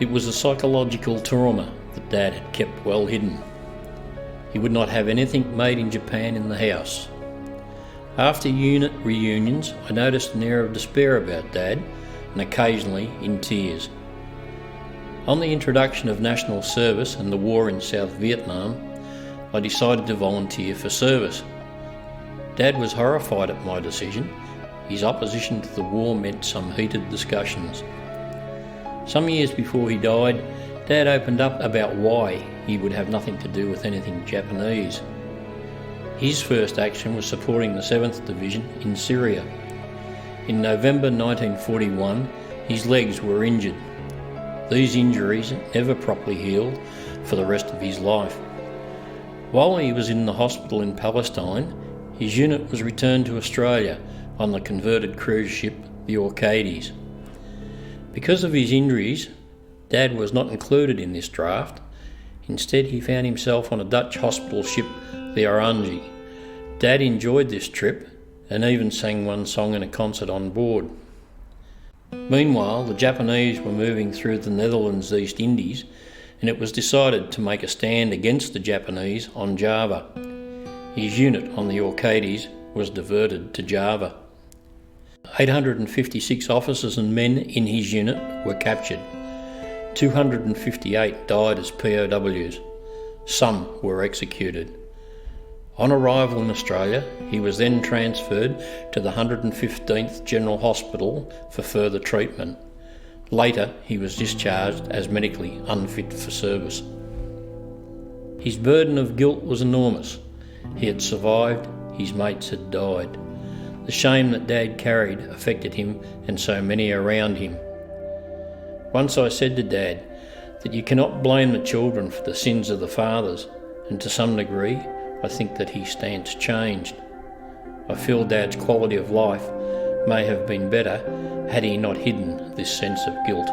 It was a psychological trauma that Dad had kept well hidden. He would not have anything made in Japan in the house. After unit reunions, I noticed an air of despair about Dad, and occasionally in tears. On the introduction of national service and the war in South Vietnam, I decided to volunteer for service. Dad was horrified at my decision. His opposition to the war meant some heated discussions. Some years before he died, Dad opened up about why he would have nothing to do with anything Japanese. His first action was supporting the 7th Division in Syria. In November 1941, his legs were injured. These injuries never properly healed for the rest of his life. While he was in the hospital in Palestine, his unit was returned to Australia on the converted cruise ship, the Orcades. Because of his injuries, Dad was not included in this draft. Instead, he found himself on a Dutch hospital ship, the Oranje. Dad enjoyed this trip and even sang one song in a concert on board. Meanwhile, the Japanese were moving through the Netherlands East Indies, and it was decided to make a stand against the Japanese on Java. His unit on the Orcades was diverted to Java. 856 officers and men in his unit were captured. 258 died as POWs. Some were executed. On arrival in Australia, he was then transferred to the 115th General Hospital for further treatment. Later, he was discharged as medically unfit for service. His burden of guilt was enormous. He had survived, his mates had died. The shame that Dad carried affected him and so many around him. Once I said to Dad that you cannot blame the children for the sins of the fathers, and to some degree I think that his stance changed. I feel Dad's quality of life may have been better had he not hidden this sense of guilt.